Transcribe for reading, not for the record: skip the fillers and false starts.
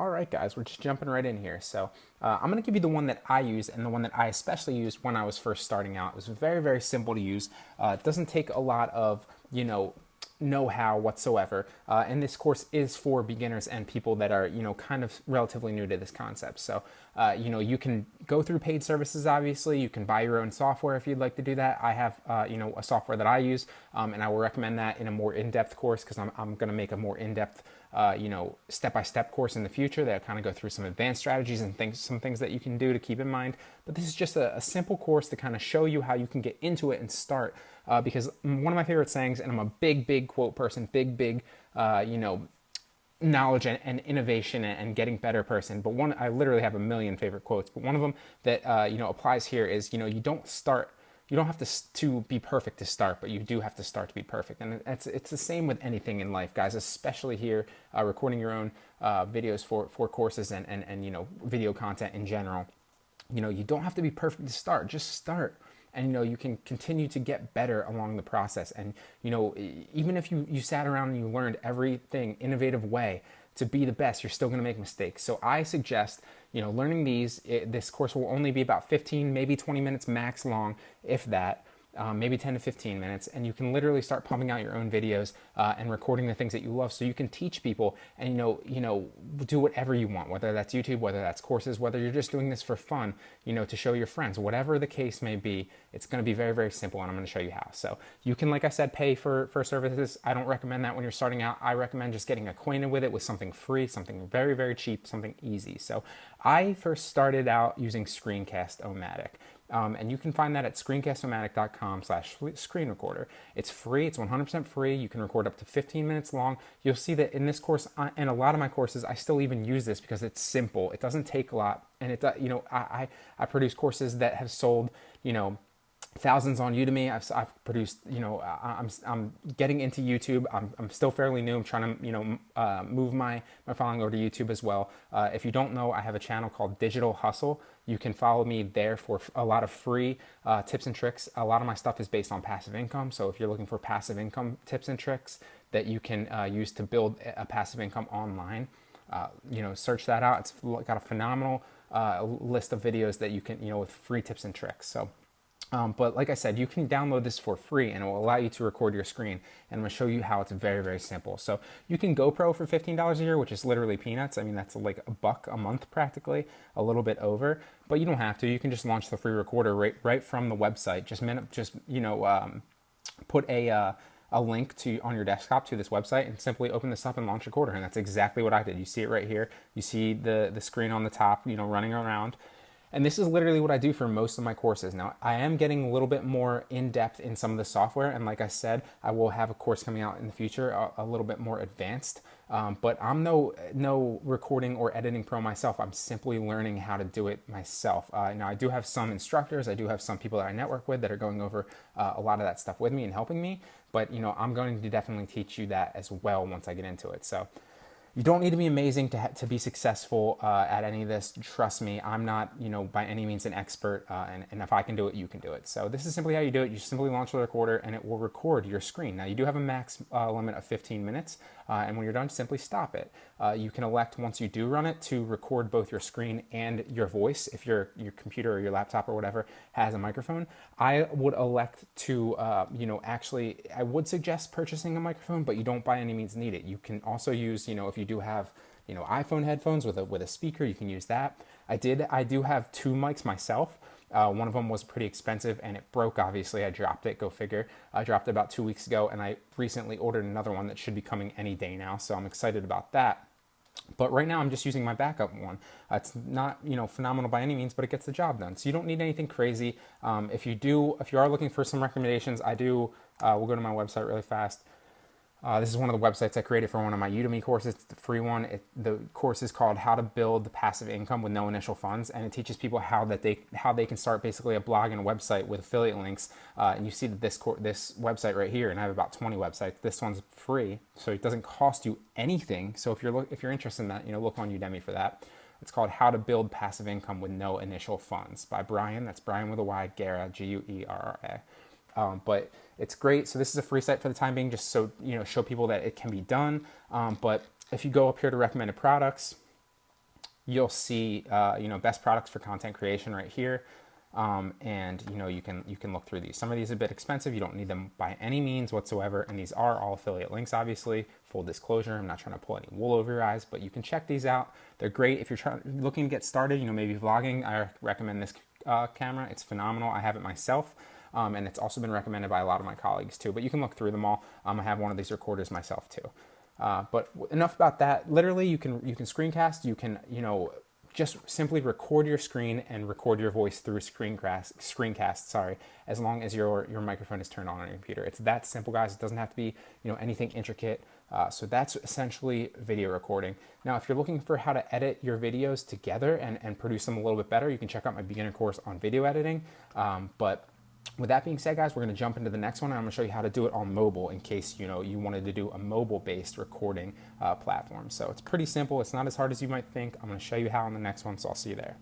All right, guys, we're just jumping right in here. So I'm going to give you the one that I use and the one that I especially used when I was first starting out. It was very, very simple to use. It doesn't take a lot of, know-how whatsoever. And this course is for beginners and people that are, kind of relatively new to this concept. So, you can go through paid services, obviously. You can buy your own software if you'd like to do that. I have, a software that I use, and I will recommend that in a more in-depth course because I'm going to make a more in-depth step-by-step course in the future that kind of go through some advanced strategies and some things that you can do to keep in mind. But this is just a simple course to kind of show you how you can get into it and start. Because one of my favorite sayings, and I'm a big quote person, big, knowledge and innovation and getting better person. But I literally have a million favorite quotes. But one of them that applies here is you don't start. You don't have to be perfect to start, but you do have to start to be perfect. And it's the same with anything in life, guys, especially here, recording your own videos for courses and video content in general. You don't have to be perfect to start, just start. And, you can continue to get better along the process. And, even if you sat around and you learned everything innovative way to be the best, you're still going to make mistakes. So I suggest, learning this course will only be about 15, maybe 20 minutes max long, if that. Maybe 10 to 15 minutes, and you can literally start pumping out your own videos and recording the things that you love, so you can teach people and do whatever you want, whether that's YouTube, whether that's courses, whether you're just doing this for fun, to show your friends, whatever the case may be. It's going to be very, very simple, and I'm going to show you how. So you can, like I said, pay for services. I don't recommend that when you're starting out. I recommend just getting acquainted with it with something free, something very, very cheap, something easy. So I first started out using Screencast-O-Matic. And you can find that at screencast-o-matic.com/screen recorder. It's free. It's 100% free. You can record up to 15 minutes long. You'll see that in this course and a lot of my courses, I still even use this because it's simple. It doesn't take a lot. And I produce courses that have sold, thousands on Udemy. I've produced, I'm getting into YouTube. I'm still fairly new. I'm trying to, move my following over to YouTube as well. If you don't know, I have a channel called Digital Hustle. You can follow me there for a lot of free tips and tricks. A lot of my stuff is based on passive income. So if you're looking for passive income tips and tricks that you can use to build a passive income online, search that out. It's got a phenomenal list of videos that you can, with free tips and tricks. So. But like I said, you can download this for free and it will allow you to record your screen. And I'm going to show you how it's very, very simple. So you can GoPro for $15 a year, which is literally peanuts. I mean, that's like $1 a month practically, a little bit over. But you don't have to. You can just launch the free recorder right from the website. Put a link on your desktop to this website and simply open this up and launch recorder. And that's exactly what I did. You see it right here. You see the screen on the top, running around. And this is literally what I do for most of my courses. Now, I am getting a little bit more in-depth in some of the software. And like I said, I will have a course coming out in the future, a little bit more advanced. But I'm no recording or editing pro myself. I'm simply learning how to do it myself. Now, I do have some instructors. I do have some people that I network with that are going over a lot of that stuff with me and helping me. But, I'm going to definitely teach you that as well once I get into it. So you don't need to be amazing to be successful at any of this. Trust me, I'm not, by any means an expert, and if I can do it, you can do it. So this is simply how you do it. You simply launch the recorder, and it will record your screen. Now, you do have a max limit of 15 minutes, and when you're done, simply stop it. You can elect, once you do run it, to record both your screen and your voice if your computer or your laptop or whatever has a microphone. I would elect to, actually, I would suggest purchasing a microphone, but you don't by any means need it. You can also use, if you do have, iPhone headphones with a speaker, you can use that. I do have two mics myself. One of them was pretty expensive and it broke, obviously. I dropped it, go figure. I dropped it about 2 weeks ago, and I recently ordered another one that should be coming any day now, so I'm excited about that. But right now I'm just using my backup one. It's not, phenomenal by any means, but it gets the job done. So you don't need anything crazy. If you are looking for some recommendations, we'll go to my website really fast. This is one of the websites I created for one of my Udemy courses. It's the free one. The course is called How to Build Passive Income with No Initial Funds, and it teaches people how they can start basically a blog and a website with affiliate links. And you see that this website right here, and I have about 20 websites. This one's free, so it doesn't cost you anything. So if you're interested in that, look on Udemy for that. It's called How to Build Passive Income with No Initial Funds by Brian. That's Brian with a Y, Guerra, Guerra. But it's great. So this is a free site for the time being, just so show people that it can be done. But if you go up here to recommended products, you'll see, best products for content creation right here. And you can look through these. Some of these are a bit expensive. You don't need them by any means whatsoever. And these are all affiliate links, obviously. Full disclosure, I'm not trying to pull any wool over your eyes, but you can check these out. They're great if you're looking to get started. Maybe vlogging. I recommend this camera. It's phenomenal. I have it myself. And it's also been recommended by a lot of my colleagues too. But you can look through them all. I have one of these recorders myself too. But enough about that. Literally, you can screencast. You can just simply record your screen and record your voice through screencast, sorry, as long as your microphone is turned on your computer. It's that simple, guys. It doesn't have to be anything intricate. So that's essentially video recording. Now, if you're looking for how to edit your videos together and produce them a little bit better, you can check out my beginner course on video editing. But with that being said, guys, we're going to jump into the next one, and I'm going to show you how to do it on mobile in case you wanted to do a mobile-based recording platform. So it's pretty simple. It's not as hard as you might think. I'm going to show you how on the next one, so I'll see you there.